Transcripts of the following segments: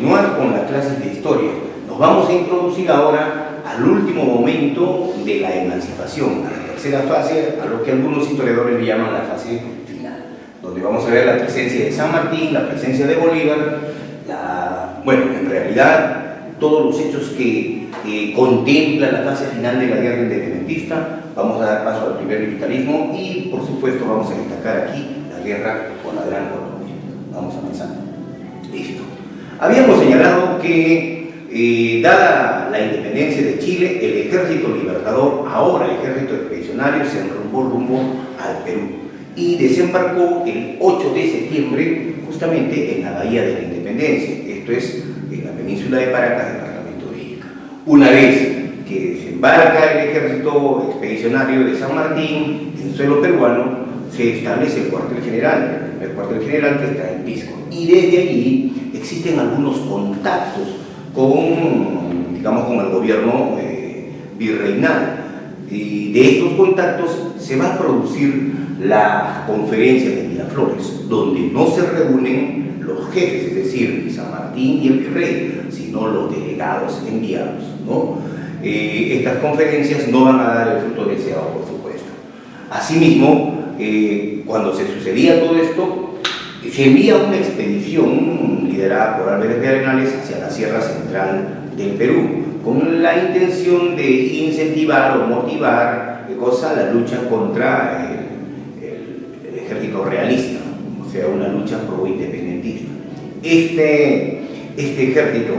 continuar con las clases de historia. Nos vamos a introducir ahora al último momento de la emancipación, a la tercera fase, a lo que algunos historiadores le llaman la fase final, donde vamos a ver la presencia de San Martín, la presencia de Bolívar, bueno, en realidad todos los hechos que contempla la fase final de la guerra independentista. Vamos a dar paso al primer militarismo y, por supuesto, vamos a destacar aquí la guerra con la Gran Colombia. Vamos a empezar. Listo. Habíamos señalado que, dada la independencia de Chile, el ejército libertador, ahora el ejército expedicionario, se enrumbó rumbo al Perú y desembarcó el 8 de septiembre justamente en la Bahía de la Independencia, esto es, en la península de Paracas, departamento de Ica. Una vez que desembarca el ejército expedicionario de San Martín en suelo peruano, se establece el cuartel general, el primer cuartel general que está en Pisco, y desde allí existen algunos contactos con, digamos, con el gobierno virreinal. Y de estos contactos se va a producir la conferencia de Miraflores, donde no se reúnen los jefes, es decir, San Martín y el virrey, sino los delegados enviados, ¿no? Estas conferencias no van a dar el fruto deseado, por supuesto. Asimismo, cuando se sucedía todo esto, se envía una expedición liderada por Álvarez de Arenales hacia la Sierra Central del Perú, con la intención de incentivar o motivar la lucha contra el ejército realista, o sea, una lucha pro-independentista. Este ejército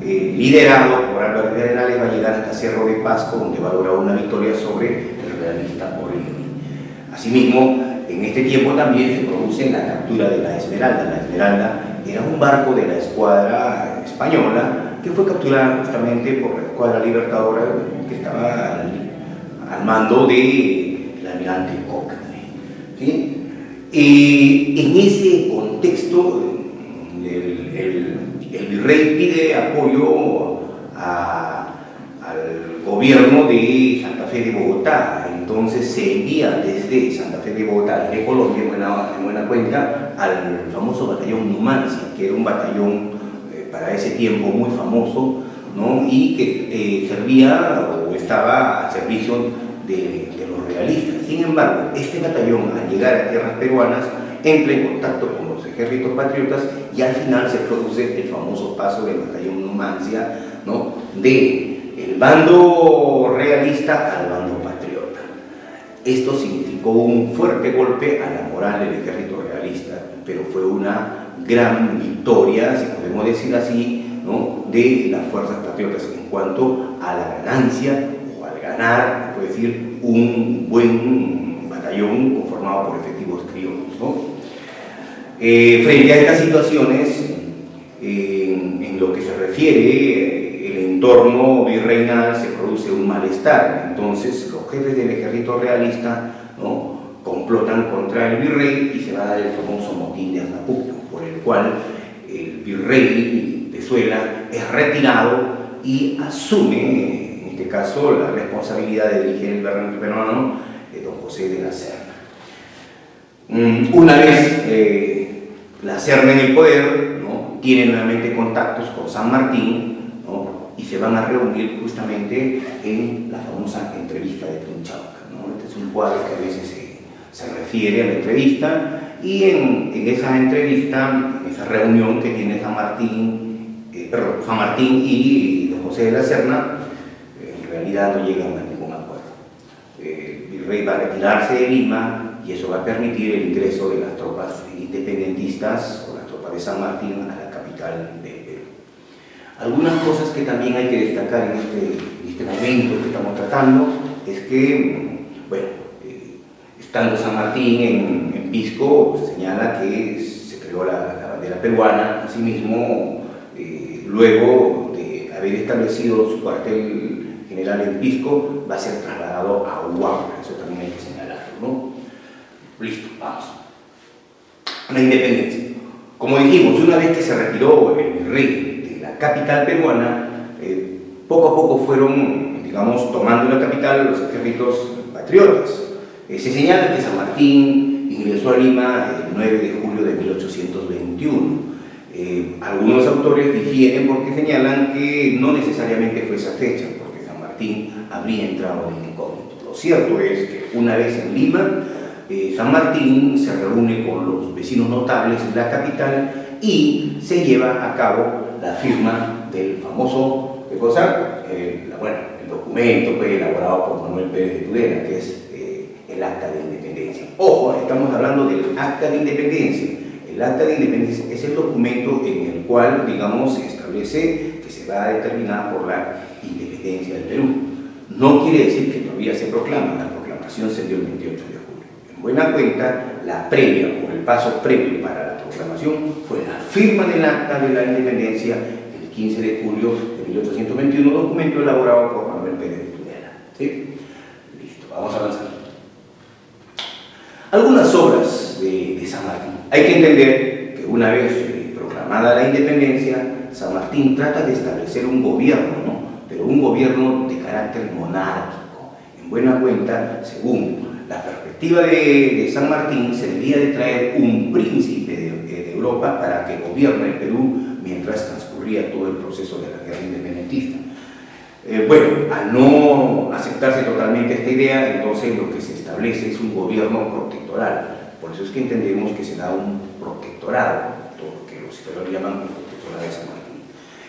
liderado por Álvarez de Arenales va a llegar hasta Cerro de Pasco, donde va a lograr una victoria sobre el realista O'Higgins. Asimismo, en este tiempo también se produce la captura de la Esmeralda. La Esmeralda era un barco de la escuadra española que fue capturada justamente por la escuadra libertadora que estaba al mando del almirante Cochrane, ¿sí? En ese contexto, el virrey pide apoyo al gobierno de Santa Fe de Bogotá. Entonces se envía desde Santa Fe de Bogotá, de Colombia, en buena cuenta, al famoso batallón Numancia, que era un batallón para ese tiempo muy famoso, ¿no? Y que servía o estaba al servicio de los realistas. Sin embargo, este batallón, al llegar a tierras peruanas, entra en contacto con los ejércitos patriotas y al final se produce el famoso paso del batallón Numancia, ¿no? Del bando realista al bando patriota. Esto significó un fuerte golpe a la moral del ejército realista, pero fue una gran victoria, si podemos decir así, ¿no? De las fuerzas patriotas en cuanto a la ganancia o al ganar, puede decir, un buen batallón conformado por efectivos criollos, ¿no? Frente a estas situaciones, en lo que se refiere el entorno virreinal, se produce un malestar. Entonces los jefes del ejército realista, ¿no?, complotan contra el virrey y se va a dar el famoso motín de Aznapuco, por el cual el virrey de Venezuela es retirado y asume, en este caso, la responsabilidad de dirigir el gobierno peruano don José de la Serna. Una vez la Serna en el poder, ¿no?, tiene nuevamente contactos con San Martín, ¿no?, y se van a reunir justamente en la famosa entrevista de Punchauca, ¿no? Este es un cuadro que a veces se refiere a la entrevista, y en esa entrevista, en esa reunión que tiene San Martín y don José de la Serna, en realidad no llegan a ningún acuerdo. El virrey va a retirarse de Lima y eso va a permitir el ingreso de las tropas independentistas o las tropas de San Martín a la capital del Perú. Algunas cosas que también hay que destacar en este momento que estamos tratando es que, bueno, estando San Martín en Pisco, se señala que se creó la bandera peruana. Asimismo, luego de haber establecido su cuartel general en Pisco, va a ser trasladado a Huaura. Eso también hay que señalarlo, ¿no? Listo, vamos. La independencia. Como dijimos, una vez que se retiró el virrey de la capital peruana, poco a poco fueron, digamos, tomando la capital los ejércitos patriotas. Se señala que San Martín ingresó a Lima el 9 de julio de 1821. Algunos autores difieren porque señalan que no necesariamente fue esa fecha, porque San Martín habría entrado en incógnito. Lo cierto es que una vez en Lima, San Martín se reúne con los vecinos notables de la capital y se lleva a cabo la firma del famoso, ¿qué cosa? El documento fue elaborado por Manuel Pérez de Tudela, que es el Acta de Independencia. Ojo, estamos hablando del Acta de Independencia. El Acta de Independencia es el documento en el cual, digamos, se establece que se va a determinar por la independencia del Perú. No quiere decir que todavía se proclama, la proclamación se dio el 28 de julio. En buena cuenta, la previa o el paso previo para la proclamación fue la firma del Acta de la Independencia el 15 de julio de 1821, documento elaborado por Manuel Pérez de Tudela. ¿Sí? Listo, vamos a avanzar. Algunas obras de San Martín. Hay que entender que una vez proclamada la independencia, San Martín trata de establecer un gobierno, ¿no? Pero un gobierno de carácter monárquico. En buena cuenta, según la perspectiva de San Martín, se debía de traer un príncipe de Europa para que gobierne el Perú mientras transcurría todo el proceso de la guerra independentista. Al no aceptarse totalmente esta idea, entonces lo que se establece es un gobierno protectoral. Por eso es que entendemos que se da un protectorado, todo lo que los historiadores llaman el protectorado de San Martín.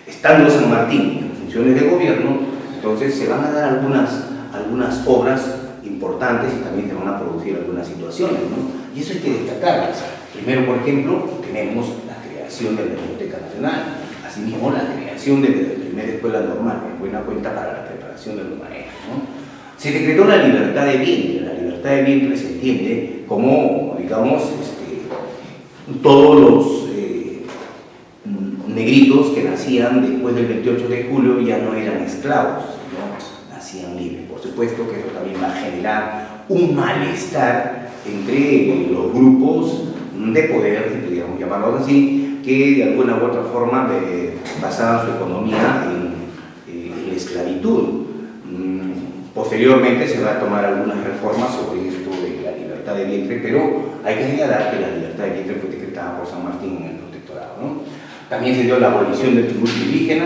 Estando San Martín en funciones de gobierno, entonces se van a dar algunas obras importantes y también se van a producir algunas situaciones, ¿no? Y eso hay que destacarlas. Primero, por ejemplo, tenemos la creación de la Biblioteca Nacional, asimismo la creación de la primera escuela normal, en buena cuenta para la preparación de los maestros, ¿no? Se decretó la libertad de vientre. La libertad de vientre se entiende como, digamos, todos los negritos que nacían después del 28 de julio ya no eran esclavos, ¿no? Nacían libres. Por supuesto que eso también va a generar un malestar entre los grupos de poder, si pudiéramos llamarlos así, que de alguna u otra forma basaban su economía en la esclavitud. Posteriormente se va a tomar algunas reformas sobre esto de la libertad de vientre, pero hay que señalar que la libertad de vientre fue decretada por San Martín en el protectorado, ¿no? También se dio la abolición del tributo indígena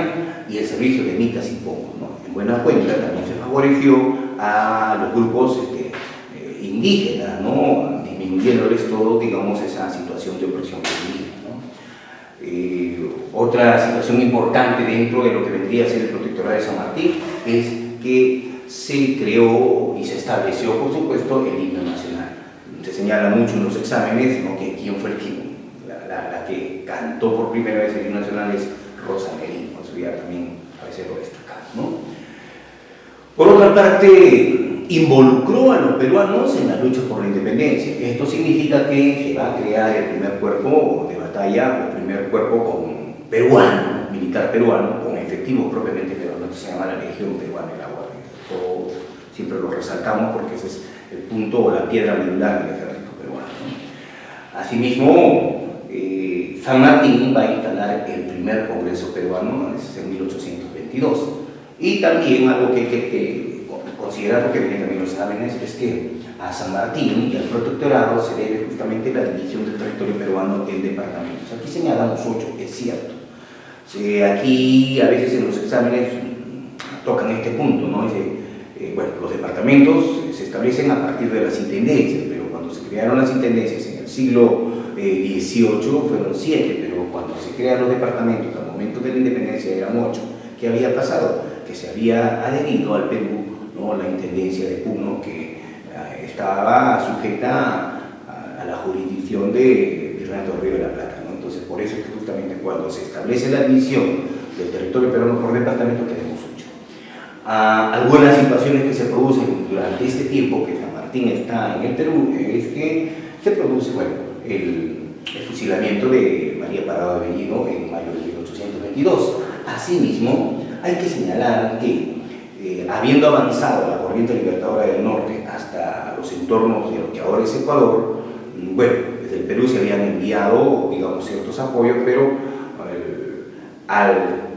y el servicio de micas y pongos, ¿no? En buena cuenta también se favoreció a los grupos indígenas, ¿no? Disminuyéndoles todo, digamos, esa situación de opresión indígena, ¿no? Otra situación importante dentro de lo que vendría a ser el protectorado de San Martín es que se creó y se estableció, por supuesto, el himno nacional. Se señala mucho en los exámenes, ¿no?, que quién fue la que cantó por primera vez el himno nacional es Rosa Merino, por eso ya también a veces lo destacamos, ¿no? Por otra parte, involucró a los peruanos en la lucha por la independencia. Esto significa que se va a crear el primer cuerpo de batalla, el primer cuerpo peruano, militar peruano, con efectivos propiamente peruanos, que se llama la Legión Peruana de la Guardia. Siempre lo resaltamos porque ese es el punto o la piedra medular del ejército peruano, ¿no? Asimismo, San Martín va a instalar el primer Congreso peruano, ¿no? Es en 1822. Y también algo que hay que considerar, porque vienen también los exámenes, es que a San Martín y al protectorado se debe justamente la división del territorio peruano en departamentos. Aquí señalamos 8, es cierto. Aquí a veces en los exámenes tocan este punto, ¿no? Los departamentos se establecen a partir de las intendencias, pero cuando se crearon las intendencias en el siglo XVIII fueron 7, pero cuando se crean los departamentos al momento de la independencia eran 8. ¿Qué había pasado? Que se había adherido al Perú, ¿no?, la intendencia de Puno, que estaba sujeta a la jurisdicción de Fernando Río de la Plata, ¿no? Entonces, por eso es que justamente cuando se establece la división del territorio peruano por departamento tenemos 8. Algunas situaciones que se producen durante este tiempo que San Martín está en el Perú es que se produce, el fusilamiento de María Parado de Bellido en mayo de 1822. Asimismo, hay que señalar que habiendo avanzado la corriente libertadora del norte hasta los entornos de lo que ahora es Ecuador, desde el Perú se habían enviado, digamos, ciertos apoyos, pero al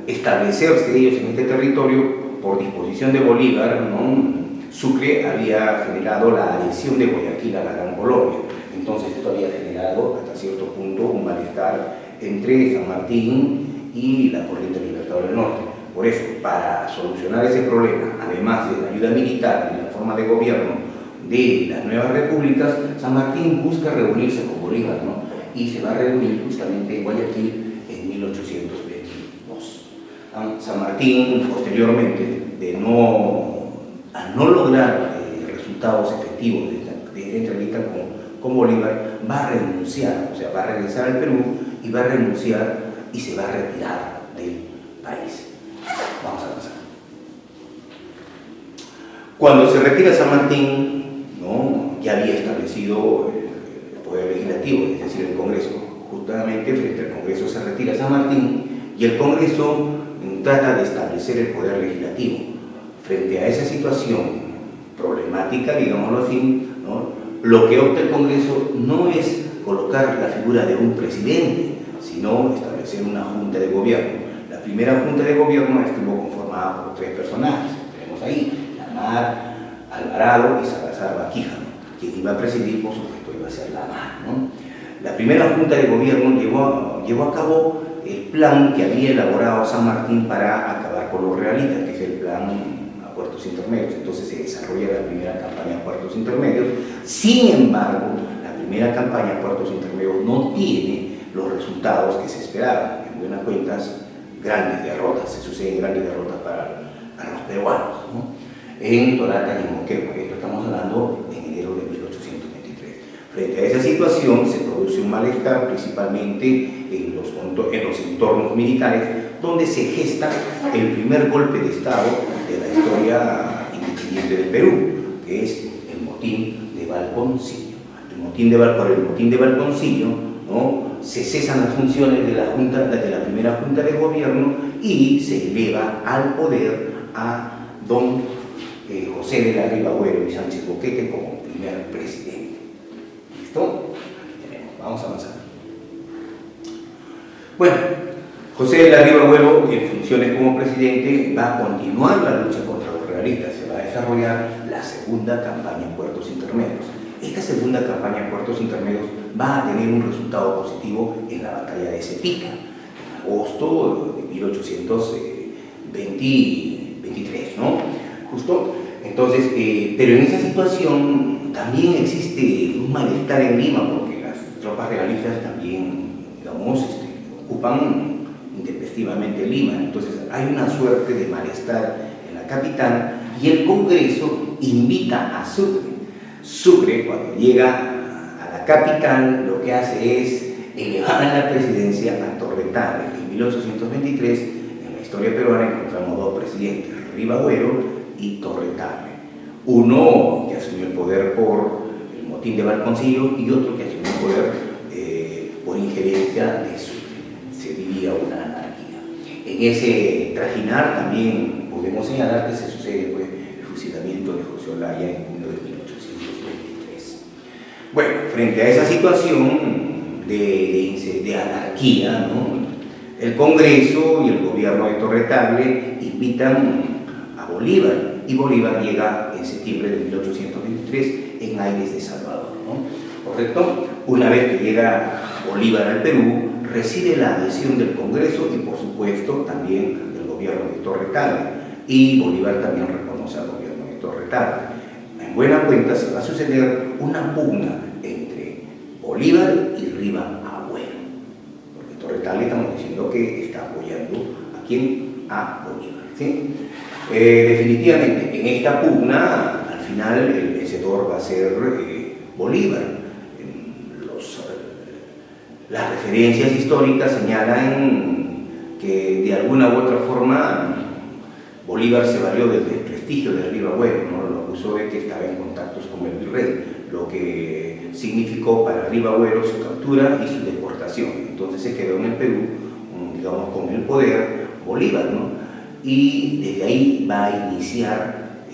establecerse ellos en este territorio, por disposición de Bolívar, ¿no?, Sucre había generado la adhesión de Guayaquil a la Gran Colombia. Entonces esto había generado hasta cierto punto un malestar entre San Martín y la Corriente Libertadora del Norte. Por eso, para solucionar ese problema, además de la ayuda militar y la forma de gobierno de las nuevas repúblicas, San Martín busca reunirse con Bolívar, ¿no? Y se va a reunir justamente en Guayaquil en 1822. San Martín, posteriormente, al no lograr resultados efectivos de esta entrevista con Bolívar, va a renunciar, o sea, va a regresar al Perú y va a renunciar y se va a retirar del país. Vamos a pasar. Cuando se retira San Martín, ¿no?, ya había establecido el poder legislativo, es decir, el Congreso. Justamente frente al Congreso se retira San Martín y el Congreso trata de establecer el poder legislativo. Frente a esa situación problemática, digámoslo así, ¿no?, lo que opta el Congreso no es colocar la figura de un presidente, sino establecer una junta de gobierno. La primera junta de gobierno estuvo conformada por 3 personajes. Tenemos ahí Lamar, Alvarado y Salazar Baquijano. Quien iba a presidir, por supuesto, iba a ser Lamar, ¿no? La primera junta de gobierno llevó a cabo el plan que había elaborado San Martín para acabar con los realistas, que es el plan a puertos intermedios. Entonces se desarrolla la primera campaña a puertos intermedios. Sin embargo, la primera campaña a puertos intermedios no tiene los resultados que se esperaban. En buenas cuentas, grandes derrotas, se suceden grandes derrotas para los peruanos, ¿no?, en Torata y en Moquegua. Esto estamos hablando en enero de 1823. Frente a esa situación se produce un malestar, principalmente en los entornos militares, donde se gesta el primer golpe de Estado de la historia independiente del Perú, que es el motín de Valponcillo. Por el motín de Valponcillo, ¿no?, se cesan las funciones de la primera junta de gobierno y se eleva al poder a don José de la Riva Agüero y Sánchez Boquete como primer presidente. ¿Listo? Vamos a avanzar. Bueno, José de la Riva Agüero, en funciones como presidente, va a continuar la lucha contra los realistas. Se va a desarrollar la segunda campaña en puertos intermedios. Esta segunda campaña en puertos intermedios va a tener un resultado positivo en la batalla de Cepica, en agosto de 1823, ¿no? Justo. Entonces, pero en esa situación también existe un malestar en Lima, porque las tropas realistas también, digamos, ocupan intempestivamente Lima. Entonces, hay una suerte de malestar en la capital y el Congreso invita a Sucre. Sucre, cuando llega a la capital, lo que hace es elevar a la presidencia a Torretale. En 1823, en la historia peruana, encontramos 2 presidentes, Riva Agüero y Torretale. Uno que asumió el poder por el motín de Valponcillo y otro que asumió el poder por injerencia de Sucre. Se vivía una anarquía. En ese trajinar también podemos señalar que se sucede, pues, el fusilamiento de José Olaya en junio de 1823. Bueno, frente a esa situación de anarquía, ¿no?, el Congreso y el gobierno de Torretale invitan a Bolívar, y Bolívar llega en septiembre de 1823 en Aires de Salvador, ¿no? ¿Correcto? Una vez que llega Bolívar al Perú, recibe la adhesión del Congreso y, por supuesto, también del gobierno de Torretale, y Bolívar también reconoce al gobierno de Torretale. En buena cuenta se va a suceder una pugna entre Bolívar y Riva Agüero, porque Torretale, estamos diciendo que está apoyando ¿a quién? A Bolívar, ¿sí? Definitivamente, en esta pugna, al final el vencedor va a ser Bolívar. Las referencias históricas señalan que de alguna u otra forma Bolívar se valió del desprestigio de Riva Agüero, ¿no? Lo acusó de que estaba en contactos con el virrey, lo que significó para Riva Agüero su captura y su deportación. Entonces se quedó en el Perú, digamos, con el poder Bolívar, ¿no? Y desde ahí va a iniciar,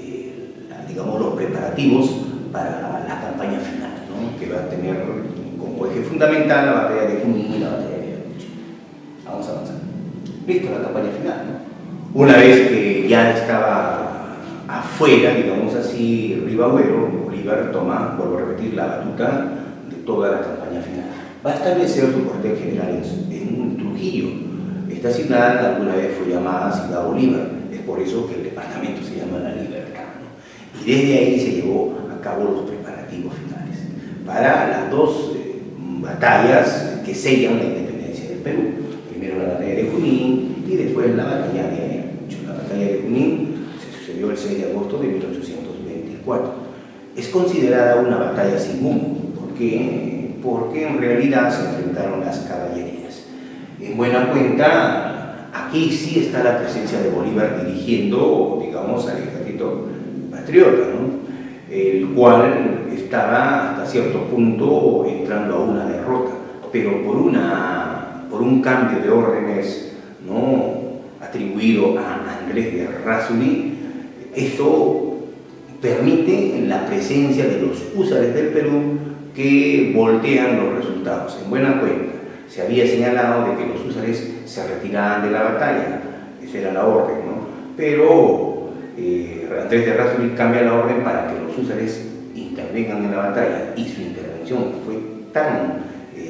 digamos, los preparativos para la campaña final, ¿no?, que va a tener como eje fundamental la batalla de Junín y la batalla de Ayacucho. Vamos a avanzar. Listo, la campaña final, ¿no? Una vez que ya estaba afuera, digamos así, Riva Agüero, Bolívar toma, vuelvo a repetir, la batuta de toda la campaña final. Va a establecer su cuartel general en Trujillo. Esta ciudad alguna vez fue llamada Ciudad Bolívar, es por eso que el departamento se llama La Libertad, ¿no? Y desde ahí se llevó a cabo los preparativos finales para las dos batallas que sellan la independencia del Perú. Primero la batalla de Junín y después la batalla de Ayacucho. La batalla de Junín se sucedió el 6 de agosto de 1824. Es considerada una batalla sin humo. ¿Por qué? Porque en realidad se enfrentaron las caballerías. En buena cuenta, aquí sí está la presencia de Bolívar dirigiendo, digamos, al ejército patriota, ¿no? El cual estaba hasta cierto punto entrando a una derrota, pero por un cambio de órdenes, ¿no?, atribuido a Andrés de Errázuriz, esto permite la presencia de los húsares del Perú que voltean los resultados. En buena cuenta, se había señalado de que los húsares se retiraban de la batalla, esa era la orden, ¿no? Pero Andrés de Errázuriz cambia la orden para que los húsares intervengan en la batalla, y su intervención fue tan,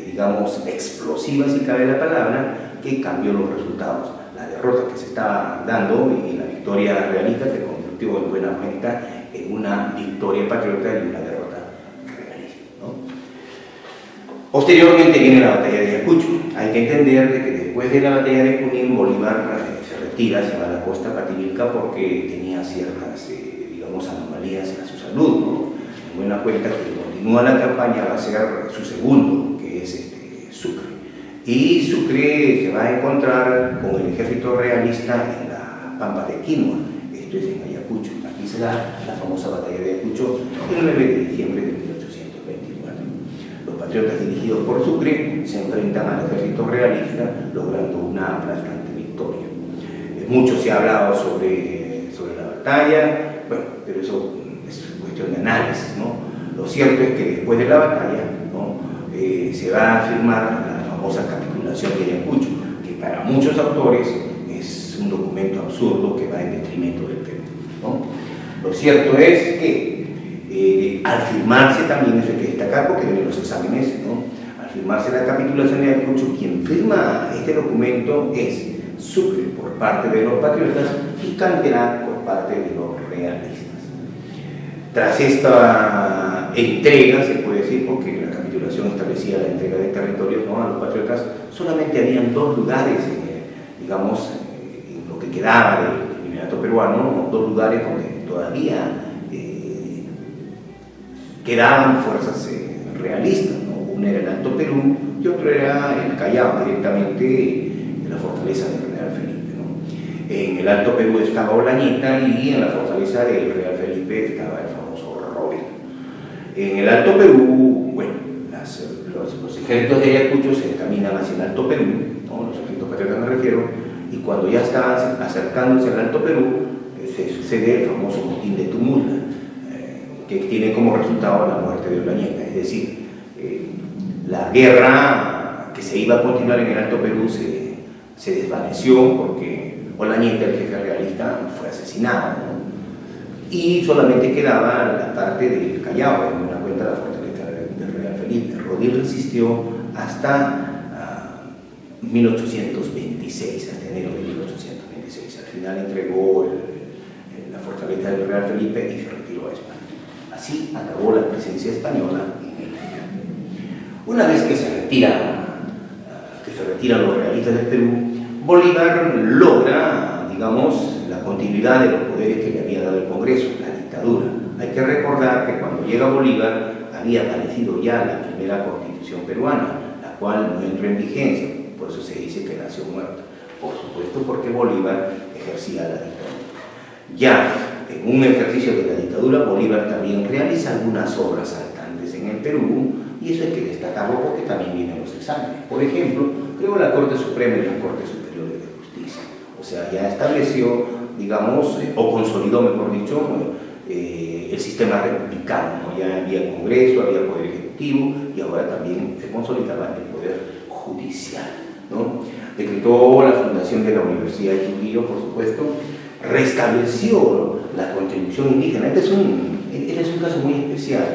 digamos, explosiva, si cabe la palabra, que cambió los resultados. La derrota que se estaba dando y la victoria realista se convirtió en buena cuenta en una victoria patriota y una derrota realista, ¿no? Posteriormente viene la batalla de Ayacucho. Hay que entender de que después de la batalla de Junín, Bolívar se retira hacia la costa Pativilca porque tenía ciertas, digamos, anomalías a su salud, ¿no? En buena cuenta que continúa la campaña, va a ser su segundo, que es Sucre. Y Sucre se va a encontrar con el ejército realista en la Pampa de Quinua, esto es en Ayacucho. Aquí se da la famosa batalla de Ayacucho el 9 de diciembre de 1824. Los patriotas dirigidos por Sucre se enfrentan al ejército realista, logrando una aplastante victoria. Mucho se ha hablado sobre la batalla, bueno, pero eso es cuestión de análisis, ¿no? Lo cierto es que después de la batalla, ¿no?, se va a firmar la famosa capitulación de Ayacucho, que para muchos autores es un documento absurdo que va en detrimento del Perú, ¿no? Lo cierto es que al firmarse, también eso hay que destacar porque vienen los exámenes, ¿no?, al firmarse la capitulación de Ayacucho, quien firma este documento es Sucre por parte de los patriotas y Canterac por parte de los realistas. Tras esta entrega, se puede decir, porque la capitulación establecía la entrega de territorios, ¿no?, a los patriotas, solamente habían dos lugares, digamos, en lo que quedaba del Virreinato peruano, dos lugares donde todavía quedaban fuerzas realistas, ¿no? Uno era el Alto Perú y otro era el Callao, directamente en la fortaleza del Real Felipe, ¿no? En el Alto Perú estaba Olañeta y en la fortaleza del Real Felipe estaba el famoso Robin. En el Alto Perú, bueno, los ejércitos de Ayacucho se encaminan hacia el Alto Perú, ¿no?, los ejércitos patriotas me refiero, y cuando ya estaban acercándose al Alto Perú, se sucede el famoso motín de Tumulta, que tiene como resultado la muerte de Olañeta. Es decir, la guerra que se iba a continuar en el Alto Perú se desvaneció porque Olañeta, el jefe realista, fue asesinado, ¿no? Y solamente quedaba la parte del Callao, en una cuenta la fortaleza del Real Felipe. Rodil resistió hasta 1826, hasta enero de 1826. Al final entregó la fortaleza del Real Felipe y se retiró a España. Así acabó la presencia española en el Perú. Una vez que se retiran los realistas del Perú, Bolívar logra, digamos, la continuidad de los poderes que le había dado el Congreso, la dictadura. Hay que recordar que cuando llega Bolívar había aparecido ya la primera Constitución peruana, la cual no entró en vigencia, por eso se dice que nació muerta. Por supuesto, porque Bolívar ejercía la dictadura. Ya en un ejercicio de la dictadura, Bolívar también realiza algunas obras saltantes en el Perú, y eso hay que destacarlo porque también vienen los exámenes. Por ejemplo, creó la Corte Suprema y la Corte Superior de Justicia. O sea, ya estableció, digamos, o consolidó, mejor dicho, el sistema republicano, ¿no? Ya había Congreso, había Poder Ejecutivo y ahora también se consolidaba el Poder Judicial, ¿no? Decretó la fundación de la Universidad de Trujillo, por supuesto, restableció la contribución indígena. Este es un caso muy especial.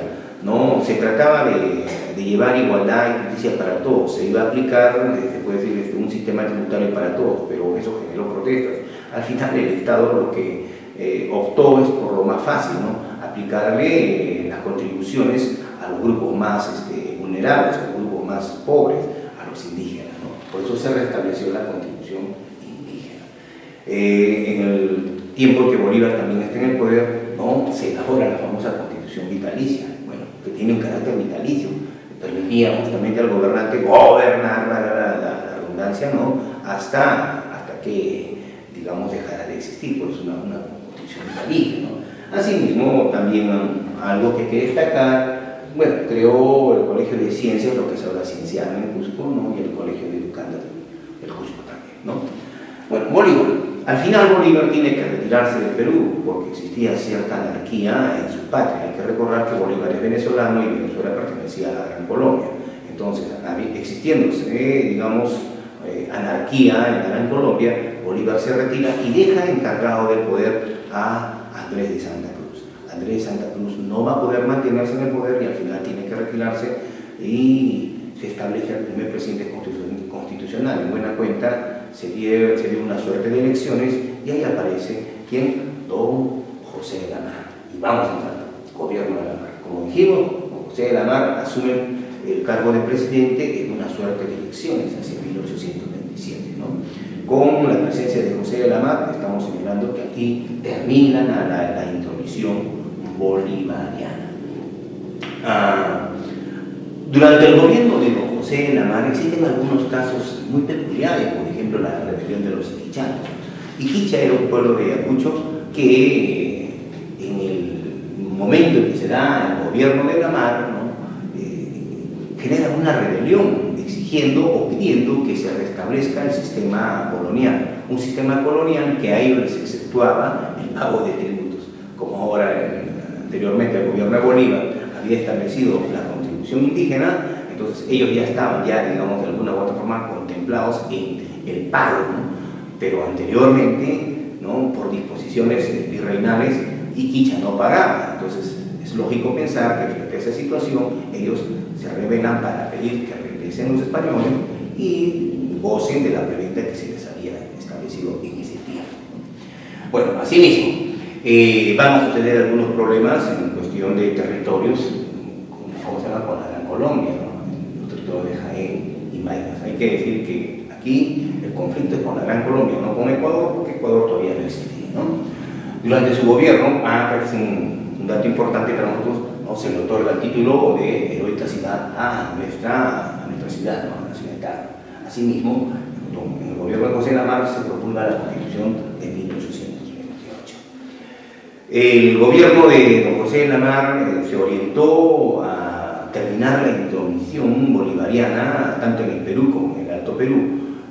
¿no? Se trataba de llevar igualdad y justicia para todos, se iba a aplicar, se puede decir, un sistema tributario para todos, pero eso generó protestas. Al final el Estado lo que optó es por lo más fácil, ¿no? Aplicarle las contribuciones a los grupos más vulnerables, a los grupos más pobres, a los indígenas, ¿no? Por eso se restableció la contribución indígena. En el tiempo que Bolívar también está en el poder, ¿no? Se elabora la famosa Constitución vitalicia, bueno, que tiene un carácter vitalicio, que permitía justamente al gobernante gobernar, la redundancia, ¿no? hasta que, digamos, dejara de existir, por eso una Constitución vitalicia, ¿no? Asimismo, también algo que hay que destacar, bueno, creó el Colegio de Ciencias, lo que es ahora Cienciano en Cusco, ¿no? Y el Colegio de Educandas del Cusco también, ¿no? Bueno, Bolívar. Al final Bolívar tiene que retirarse del Perú porque existía cierta anarquía en su patria. Hay que recordar que Bolívar es venezolano y Venezuela pertenecía a la Gran Colombia. Entonces, existiéndose, digamos, anarquía en la Gran Colombia, Bolívar se retira y deja encargado del poder a Andrés de Santa Cruz. Andrés de Santa Cruz no va a poder mantenerse en el poder y al final tiene que retirarse y se establece el primer presidente constitucional. En buena cuenta se dio una suerte de elecciones y ahí aparece, ¿quién? Don José de la Mar. Y vamos a entrar, gobierno de la Mar. Como dijimos, don José de la Mar asume el cargo de presidente en una suerte de elecciones hacia 1827, ¿no? Con la presencia de José de la Mar, estamos señalando que aquí termina la intromisión bolivariana. Durante el gobierno de don José de la Mar existen algunos casos muy peculiares, por ejemplo la rebelión de los iquichanos. Iquicha era un pueblo de Ayacucho que en el momento en que se da el gobierno de la Mar, ¿no? Genera una rebelión exigiendo o pidiendo que se restablezca el sistema colonial, un sistema colonial que a ellos les exceptuaba el pago de tributos, como ahora anteriormente el gobierno de Bolívar había establecido la contribución indígena. Entonces ellos ya estaban, digamos, de alguna u otra forma contemplados en el pago, ¿no? Pero anteriormente, ¿no? Por disposiciones virreinales, Iquicha no pagaba. Entonces es lógico pensar que frente a esa situación ellos se rebelan para pedir que regresen los españoles y gocen de la preventa que se les había establecido en ese tiempo. Bueno, asimismo, van a suceder algunos problemas en cuestión de territorios, ¿cómo se llama? Con la Gran Colombia, ¿no? Los territorios de Jaén y Maynas. Hay que decir que aquí el conflicto es con la Gran Colombia, no con Ecuador, porque Ecuador todavía no existía, ¿no? Durante su gobierno, es un dato importante para nosotros, ¿no? Se le otorga el título de heroica ciudad a nuestra ciudad, ¿no? A la ciudad de Cali. Asimismo, en el gobierno de José de la Mar se promulga la Constitución de 1828. El gobierno de don José de la Mar se orientó a terminar la intromisión bolivariana tanto en el Perú como en el Alto Perú.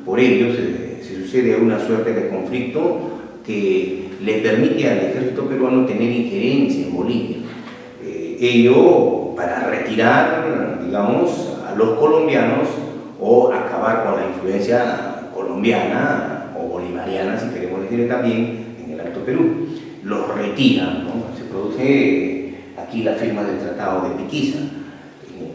Por ello se sucede una suerte de conflicto que le permite al ejército peruano tener injerencia en Bolivia. Ello para retirar, digamos, a los colombianos o acabar con la influencia colombiana o bolivariana, si queremos decirle también, en el Alto Perú. Los retiran, ¿no? Se produce aquí la firma del Tratado de Piquiza,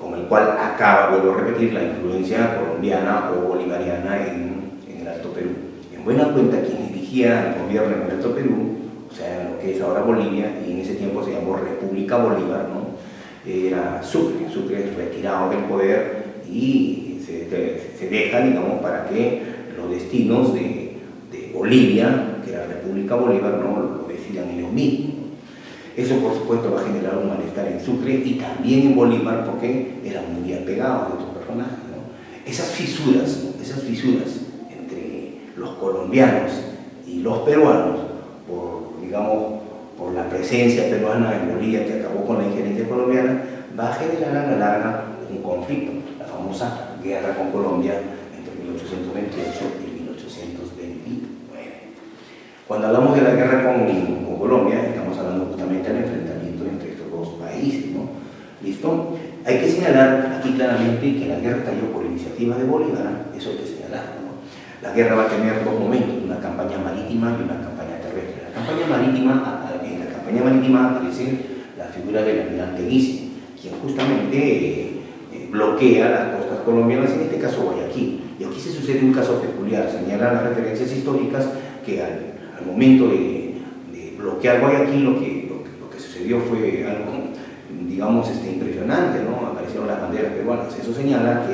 con el cual acaba, vuelvo a repetir, la influencia colombiana o bolivariana en el Alto Perú. En buena cuenta, quien dirigía el gobierno en el Alto Perú, o sea, lo que es ahora Bolivia, y en ese tiempo se llamó República Bolívar, ¿no? Era Sucre. Sucre es retirado del poder y se deja, digamos, para que los destinos de Bolivia, que era República Bolívar, no lo decidan ellos mismos. Eso, por supuesto, va a generar un malestar en Sucre y también en Bolívar, porque eran muy apegados a estos personajes, ¿no? Esas fisuras entre los colombianos y los peruanos, por la presencia peruana en Bolivia que acabó con la injerencia colombiana, va a generar a la larga un conflicto, la famosa guerra con Colombia entre 1828 y 1829. Cuando hablamos de la guerra con Colombia, estamos hablando justamente del enfrentamiento entre estos dos países, ¿no? ¿Listo? Hay que señalar aquí claramente que la guerra cayó por iniciativa de Bolívar, eso hay que señalarlo, ¿no? La guerra va a tener dos momentos, una campaña marítima y una campaña terrestre. En la campaña marítima aparece la figura del almirante Guise, quien justamente bloquea las costas colombianas, en este caso Guayaquil. Y aquí se sucede un caso peculiar, señalan las referencias históricas que al momento de bloquear Guayaquil lo que sucedió fue algo, digamos, impresionante, ¿no? Aparecieron las banderas peruanas. Eso señala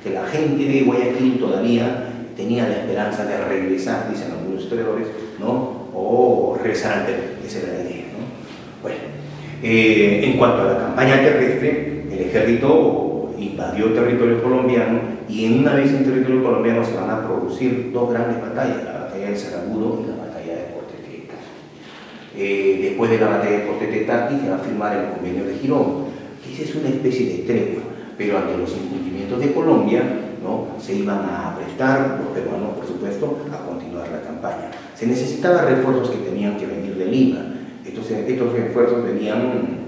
que la gente de Guayaquil todavía tenía la esperanza de regresar, dicen algunos historiadores, ¿no? O regresar al Perú, esa era la idea, ¿no? Bueno, en cuanto a la campaña terrestre, el ejército invadió el territorio colombiano y una vez en territorio colombiano se van a producir dos grandes batallas, la batalla de Saragudo y la batalla de Porte-Tetaki. Después de la batalla de Porte-Tetaki se va a firmar el convenio de Girón, que esa es una especie de tregua, pero ante los incumplimientos de Colombia, ¿no? Se iban a prestar, los peruanos por supuesto, a continuar la campaña. Se necesitaban refuerzos que tenían que venir de Lima. Estos refuerzos venían,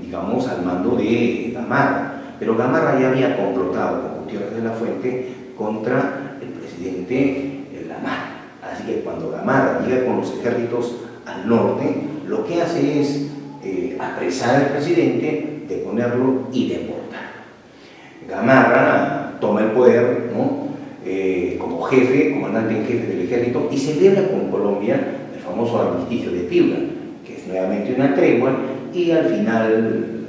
digamos, al mando de Gamarra, pero Gamarra ya había complotado con Gutiérrez de la Fuente contra el presidente Lamar. Así que cuando Gamarra llega con los ejércitos al norte, lo que hace es apresar al presidente, deponerlo y deportar. Gamarra toma el poder, ¿no? Como jefe, comandante en jefe del ejército, y celebra con Colombia el famoso armisticio de Piura, que es nuevamente una tregua, y al final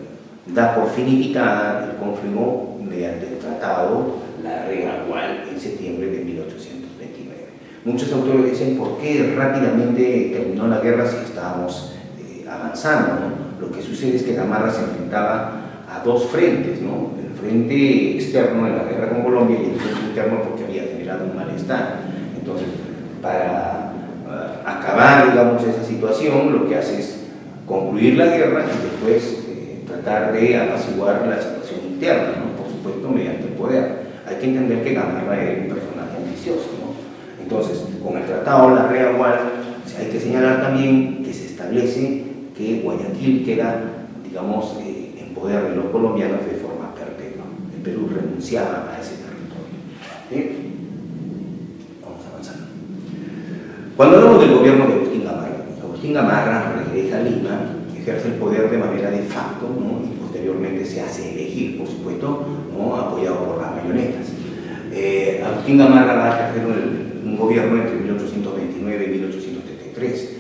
da por finiquitada el conflicto mediante el tratado La Regagual en septiembre de 1829. Muchos autores dicen por qué rápidamente terminó la guerra si estábamos avanzando, ¿no? Lo que sucede es que Gamarra se enfrentaba a dos frentes, ¿no? El frente externo de la guerra con Colombia y el frente interno porque había generado un malestar. Entonces, para acabar, digamos, esa situación, lo que hace es concluir la guerra y después tratar de apaciguar la situación interna, ¿no? Por supuesto, mediante el poder. Hay que entender que Gamarra era un personaje ambicioso, ¿no? Entonces, con el Tratado La Regagual, hay que señalar también que se establece que Guayaquil queda, digamos, en poder de los colombianos de forma perpetua. El Perú renunciaba a ese territorio. ¿Sí? Vamos avanzando. Cuando hablamos del gobierno de Agustín Gamarra regresa a Lima, ejerce el poder de manera de facto, ¿no? Y posteriormente se hace elegir, por supuesto, ¿no? Apoyado por las marionetas. Agustín Gamarra va a ejercer un gobierno entre 1829 y 1833.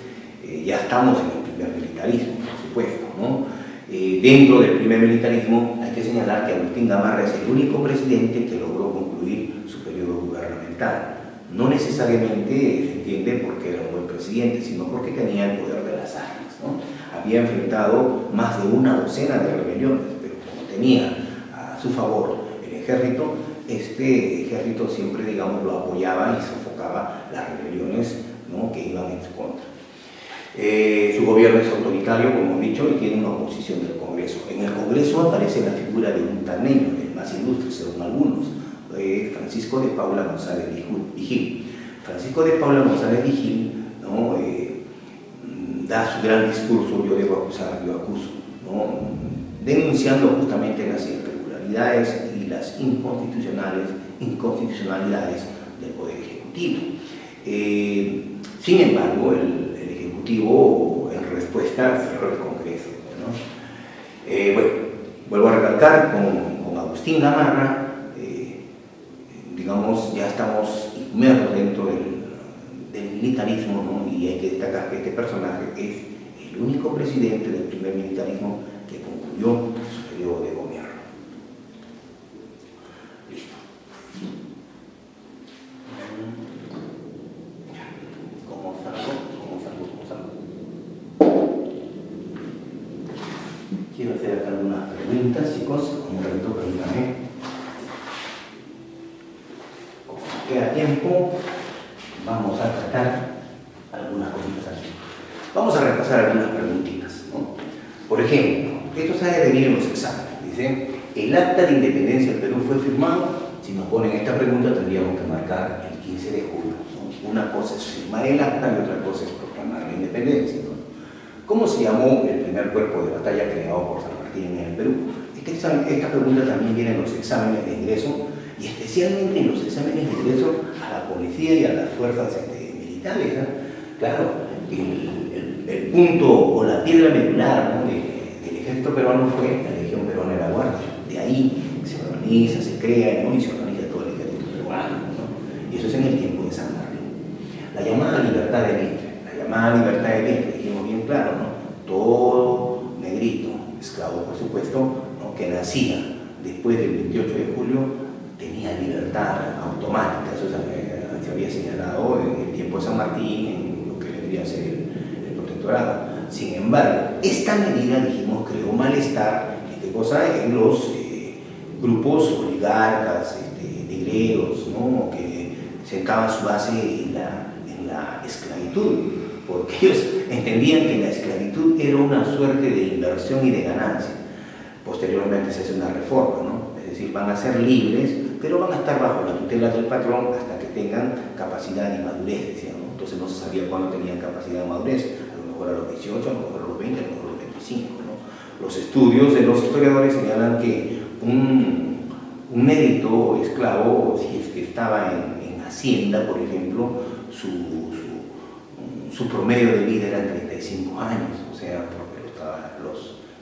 Ya estamos en el primer militarismo, por supuesto, ¿no? Dentro del primer militarismo hay que señalar que Agustín Gamarra es el único presidente que logró concluir su periodo gubernamental. No necesariamente se entiende porque era un buen presidente, sino porque tenía el poder de las armas, ¿no? Había enfrentado más de una docena de rebeliones, pero como tenía a su favor el ejército, este ejército siempre, digamos, lo apoyaba y sofocaba las rebeliones, ¿no? Que iban en su contra. Su gobierno es autoritario, como hemos dicho, y tiene una oposición del Congreso. En el Congreso aparece la figura de un taneño, el más ilustre, según algunos, Francisco de Paula González Vigil. Francisco de Paula González Vigil, ¿no? Da su gran discurso, yo debo acusar, yo acuso, ¿no? Denunciando justamente las irregularidades y las inconstitucionalidades del Poder Ejecutivo. Sin embargo, el Ejecutivo en respuesta cerró el Congreso, ¿no? Bueno, vuelvo a recalcar, con Agustín Gamarra, digamos, ya estamos inmersos dentro del militarismo, ¿no? Y hay que destacar que este personaje es el único presidente del primer militarismo que concluyó su periodo de gobierno. Listo. ¿Cómo salgo? Quiero hacer acá algunas preguntas, chicos. Un ratito, permítanme. Queda tiempo, vamos a tratar algunas cositas aquí. Vamos a repasar algunas preguntitas, ¿no? Por ejemplo, esto se ha de venir en los exámenes. Dice, el acta de independencia del Perú fue firmado. Si nos ponen esta pregunta tendríamos que marcar el 15 de julio, ¿no? Una cosa es firmar el acta y otra cosa es proclamar la independencia, ¿no? ¿Cómo se llamó el primer cuerpo de batalla creado por San Martín en el Perú? Esta pregunta también viene en los exámenes de ingreso, y especialmente en los exámenes de ingreso a la policía y a las fuerzas militares, ¿no? Claro, el punto o la piedra medular, ¿no? del ejército peruano fue la Legión retaguardia. De ahí se organiza, se crea, ¿no? Y se organiza todo el ejército peruano, ¿no? Y eso es en el tiempo de San Martín. La llamada libertad de vientre, dijimos bien claro, ¿no? Todo negrito, esclavo por supuesto, ¿no? Que nacía después del 28 de julio, tenía libertad automática. Eso se había señalado en el tiempo de San Martín, en lo que vendría a ser el protectorado. Sin embargo, esta medida, dijimos, creó malestar en los grupos oligarcas, negreros, ¿no? Que sentaban su base en la esclavitud, porque ellos entendían que la esclavitud era una suerte de inversión y de ganancia. Posteriormente se hace una reforma, ¿no? Es decir, van a ser libres, pero van a estar bajo la tutela del patrón hasta que tengan capacidad y madurez, decían, ¿no? Entonces no se sabía cuándo tenían capacidad de madurez, a lo mejor a los 18, a lo mejor a los 20, a lo mejor a los 25, ¿no? Los estudios de los historiadores señalan que un negrito esclavo, si es que estaba en Hacienda, por ejemplo, su promedio de vida era 35 años, o sea, porque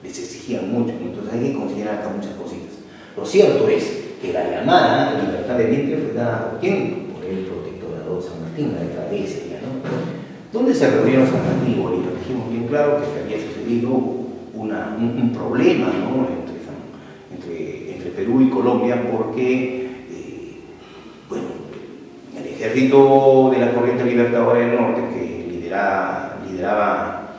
les exigían mucho, entonces hay que considerar acá muchas cositas. Lo cierto es que la llamada libertad de vientre fue dada por quién? Por el protectorado de San Martín, la letra D sería, ¿no? ¿Dónde se reunieron San Martín y Bolívar? Dijimos bien claro que se había sucedido un problema, ¿no? entre Perú y Colombia, porque bueno, el ejército de la corriente libertadora del norte que lideraba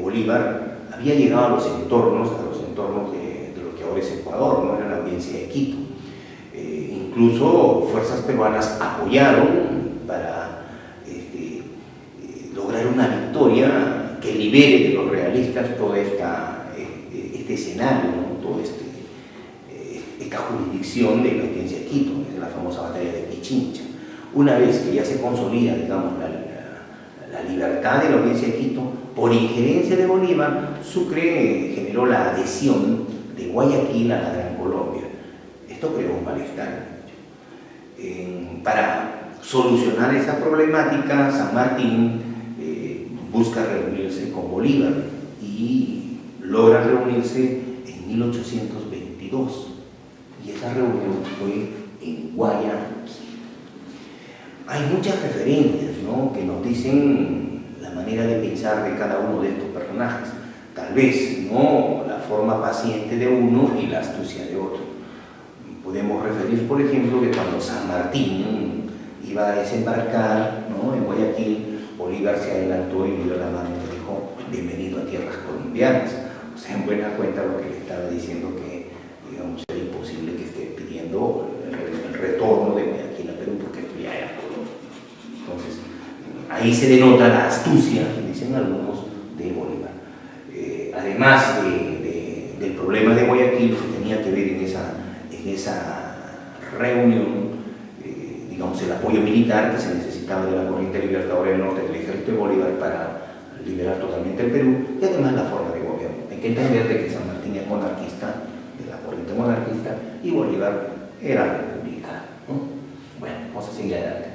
Bolívar había llegado a los entornos de lo que ahora es Ecuador, ¿no? Era la audiencia de Quito. Incluso fuerzas peruanas apoyaron para lograr una victoria que libere de los realistas todo este escenario, ¿no? Toda esta jurisdicción de la audiencia de Quito, de la famosa batalla de Pichincha. Una vez que ya se consolida, digamos, la libertad de la audiencia de Quito, por injerencia de Bolívar, Sucre generó la adhesión de Guayaquil a la Gran Colombia. Esto creó un malestar. Para solucionar esa problemática, San Martín busca reunirse con Bolívar y logra reunirse en 1822. Y esa reunión fue en Guayaquil. Hay muchas referencias, ¿no? Que nos dicen la manera de pensar de cada uno de estos personajes. Tal vez no la forma paciente de uno y la astucia de otro. Podemos referir, por ejemplo, que cuando San Martín iba a desembarcar, ¿no? En Guayaquil, Bolívar se adelantó y le dio la mano y le dijo: bienvenido a tierras colombianas. O sea, en buena cuenta lo que le estaba diciendo, que digamos era imposible que esté pidiendo el retorno de Guayaquil a Perú, porque esto ya era Colombia. Entonces, ahí se denota la astucia, dicen algunos, de Bolívar. Además del problema de Guayaquil, que tenía que ver en esa reunión, digamos, el apoyo militar que se necesitaba de la corriente libertadora del norte, del ejército de Bolívar, para liberar totalmente el Perú, y además la forma de gobierno. Hay que entender de que San Martín es monarquista, de la corriente monarquista, y Bolívar era republicano, ¿no? Bueno, vamos a seguir adelante.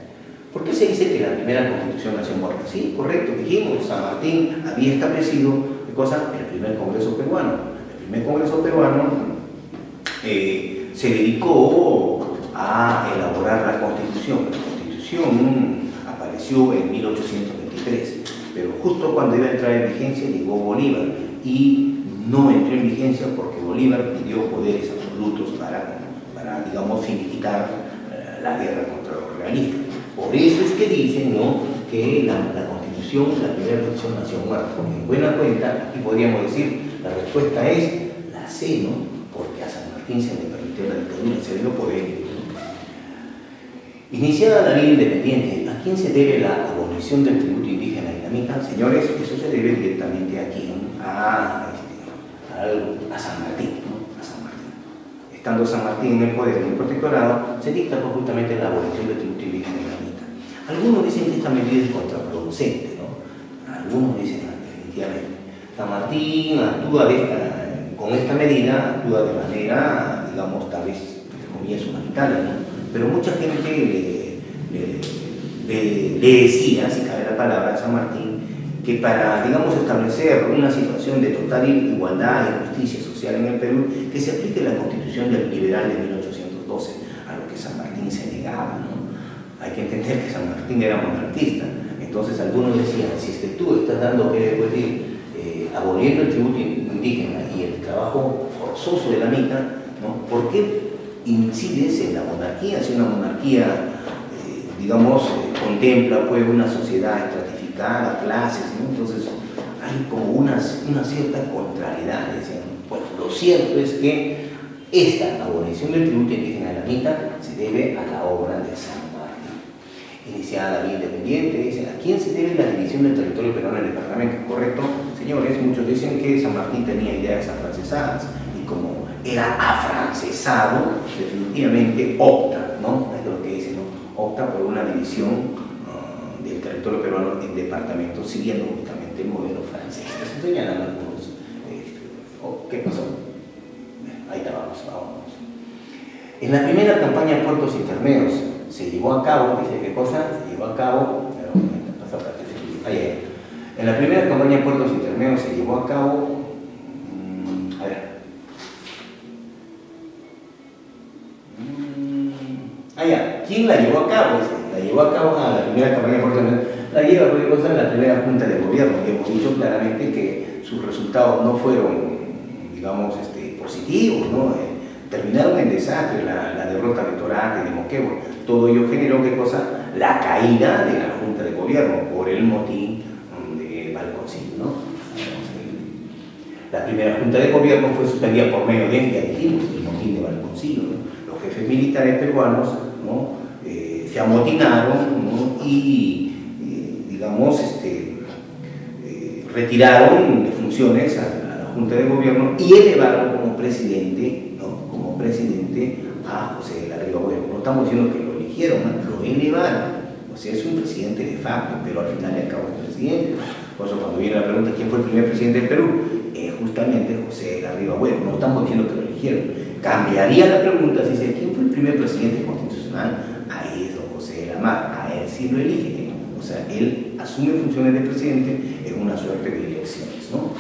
¿Por qué se dice que la primera constitución nació muerta? Sí, correcto, dijimos, San Martín había establecido, ¿qué cosa? El primer Congreso peruano. El primer Congreso peruano se dedicó a elaborar la Constitución. La Constitución apareció en 1823, pero justo cuando iba a entrar en vigencia llegó Bolívar y no entró en vigencia porque Bolívar pidió poderes absolutos para digamos, finiquitar la guerra contra los realistas. Por eso es que dicen, ¿no?, que la Constitución, la primera Constitución nació muerta. Porque en buena cuenta, aquí podríamos decir, la respuesta es la C, ¿no? Porque a San Martín se le permitió la dictadura, se le dio poder. Iniciada la ley independiente, ¿a quién se debe la abolición del tributo indígena dinamita? Señores, eso se debe directamente a quién, a San Martín, ¿no? A San Martín. Estando San Martín en el poder, en el protectorado, se dicta justamente la abolición del tributo indígena dinamita. Algunos dicen que esta medida es contraproducente, ¿no? Algunos dicen definitivamente. San Martín actúa con esta medida, actúa de manera, digamos, tal vez, entre comillas, humanitaria, ¿no? Pero mucha gente le decía, si cabe la palabra, a San Martín, que para, digamos, establecer una situación de total igualdad y justicia social, social en el Perú, que se aplique la Constitución del liberal de 1812, a lo que San Martín se negaba, ¿no? Hay que entender que San Martín era monarquista. Entonces algunos decían, si es que tú estás dando, aboliendo el tributo indígena y el trabajo forzoso de la mitad, ¿no? ¿Por qué incides en la monarquía? Si una monarquía, contempla pues, una sociedad estratificada, clases, ¿no? Entonces hay como una cierta contrariedad. Decían, pues lo cierto es que esta abolición del tributo indígena de la mitad se debe a la obra de San Martín. Iniciada la vía independiente, dicen, ¿a quién se debe la división del territorio peruano en el departamento? ¿Correcto? Señores, muchos dicen que San Martín tenía ideas afrancesadas y como era afrancesado, definitivamente opta, ¿no? Es lo que dicen, ¿no? Opta por una división del territorio peruano en departamentos, siguiendo únicamente el modelo francés. Eso señalan algunos. ¿Qué pasó? Ahí está, vamos. En la primera campaña de puertos intermedios se llevó a cabo, dice qué cosa, se llevó a cabo, en la primera campaña de puertos intermedios se llevó a cabo, ¿quién la llevó a cabo? La llevó a cabo la primera campaña de puertos intermedios, la lleva cualquier cosa en la primera junta de gobierno, y hemos dicho claramente que sus resultados no fueron, positivos, ¿no? Terminaron en desastre, la derrota de Torate, de Moquegua. Todo ello generó, ¿qué cosa? La caída de la Junta de Gobierno por el motín de Balconcillo, ¿no? La primera Junta de Gobierno fue suspendida por medio de, ya dijimos, el motín de Balconcillo, ¿no? Los jefes militares peruanos, ¿no? Se amotinaron, ¿no? Y, retiraron de funciones a la Junta de Gobierno y elevaron como presidente, ¿no? Como presidente a José de la Riva Bueno. No estamos diciendo que lo eligieron, ¿no? Lo elevaron. O sea, es un presidente de facto, pero al final le acabó el presidente. Por eso cuando viene la pregunta, ¿quién fue el primer presidente del Perú? Justamente José de la Riva Bueno. No estamos diciendo que lo eligieron. Cambiaría la pregunta si dice, ¿quién fue el primer presidente constitucional? Ahí es don José de la Mar. A él sí lo elige. O sea, él asume funciones de presidente en una suerte de elecciones, ¿no?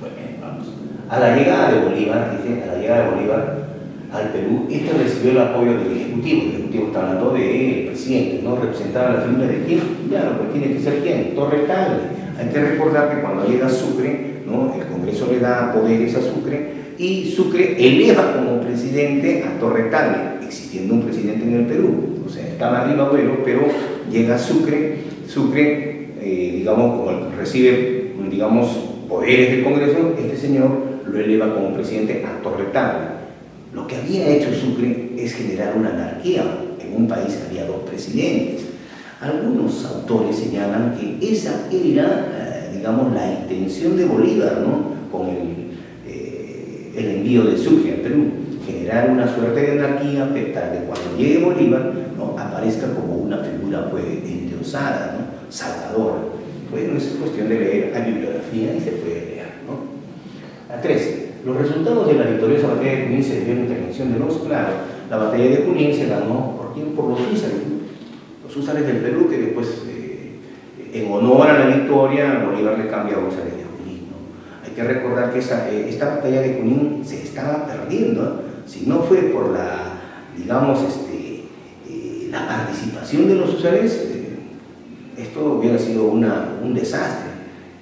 Bueno, vamos. A la llegada de Bolívar, dice, a la llegada de Bolívar al Perú, este recibió el apoyo del Ejecutivo. El Ejecutivo está hablando del presidente, ¿no? Representaba la figura de quién, ya, pues tiene que ser quién, Torre Tagle. Hay que recordar que cuando llega Sucre, ¿no? El Congreso le da poderes a Sucre y Sucre eleva como presidente a Torre Tagle, existiendo un presidente en el Perú. O sea, estaba Riva Bueno, pero llega Sucre, como recibe, poderes del Congreso, este señor lo eleva como presidente a Torre Tagle. Lo que había hecho Sucre es generar una anarquía. En un país había dos presidentes. Algunos autores señalan que esa era, la intención de Bolívar, ¿no? Con el envío de Sucre al Perú, generar una suerte de anarquía, para que cuando llegue Bolívar, ¿no? Aparezca como una figura pues, endiosada, ¿no? Salvadora. Bueno, es cuestión de leer a bibliografía y se puede leer, ¿no? A 13. Los resultados de la victoriosa batalla de Junín se debieron a la intervención de los, claro, la batalla de Junín se ganó por los húsares, ¿no? Los húsares del Perú, que después, en honor a la victoria, Bolívar le cambia a húsares de Junín, ¿no? Hay que recordar que esta batalla de Junín se estaba perdiendo, ¿eh? Si no fue por la, la participación de los húsares, esto hubiera sido un desastre,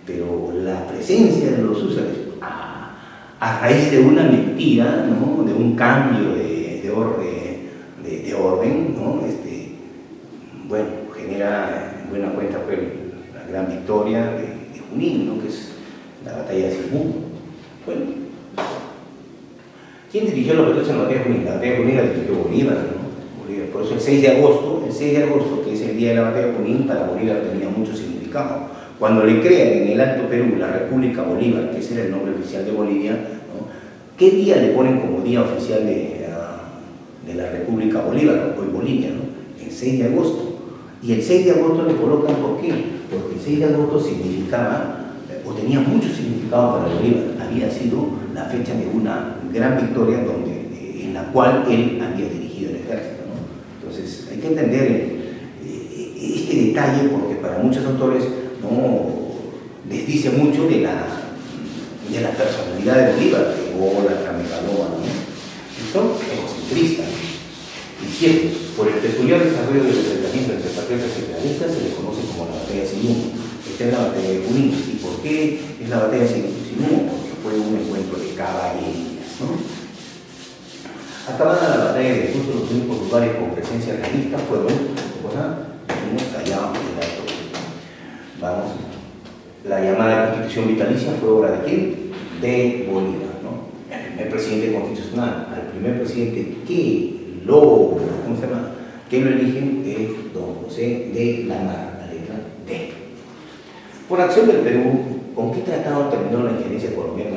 pero la presencia de los húsares, a raíz de una mentira, ¿no? De un cambio de orden, ¿no? Genera en buena cuenta pues, la gran victoria de Junín, ¿no? Que es la batalla de Sibú. Bueno, ¿quién dirigió los batalla en la batalla de Junín? La batalla de Junín la dirigió Bolívar, ¿no? Bolívar. Por eso el 6 de agosto, que es el día de la batalla de Junín, para Bolívar tenía mucho significado. Cuando le crean en el Alto Perú la República Bolívar, que ese era el nombre oficial de Bolivia, ¿no? ¿Qué día le ponen como día oficial de la República Bolívar, hoy Bolivia, ¿no? El 6 de agosto. Y el 6 de agosto le colocan, ¿por qué? Porque el 6 de agosto significaba, o tenía mucho significado para Bolívar, había sido la fecha de una gran victoria en la cual él había dirigido el ejército, ¿no? Entonces, hay que entender este detalle porque para muchos autores no les dice mucho de de la personalidad de Bolívar, que ególatra, megalómano, ¿no? Y son egocentristas. Y 7. Por el peculiar desarrollo del enfrentamiento entre patriotas y realistas se le conoce como la batalla sin humo. Esta es la batalla de Junín. ¿Y por qué es la batalla sin humo? Porque fue un encuentro de caballerías, ¿no? Acabada la batalla de Justo, los únicos lugares con presencia realista fueron, Callao y el Alto. Vamos. La llamada Constitución Vitalicia fue obra de quién? De Bolívar, ¿no? El primer presidente constitucional, al primer presidente que lo eligen es don José de la Mar, la letra D. Por acción del Perú, ¿con qué tratado terminó la injerencia colombiana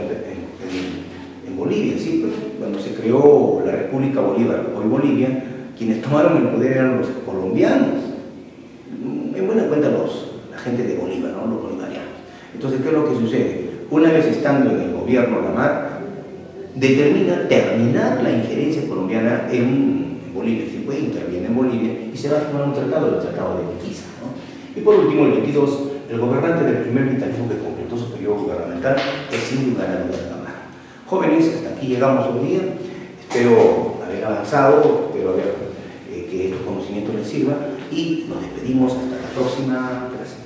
en Bolivia? Sí, pues, cuando se creó la República Bolívar, hoy Bolivia, quienes tomaron el poder eran los colombianos, en buena cuenta la gente de Bolívar, ¿no? Los bolivarianos. Entonces, ¿qué es lo que sucede? Una vez estando en el gobierno Lamar, determina terminar la injerencia colombiana en Bolivia, si puede interviene en Bolivia, y se va a formar un tratado, el Tratado de Urquiza, ¿no? Y por último, el 22, el gobernante del primer vitalismo que completó su periodo gubernamental es sin lugar a dudas Lamar. Jóvenes, hasta aquí llegamos hoy día, espero haber avanzado, espero que estos conocimientos les sirvan y nos despedimos hasta la próxima clase.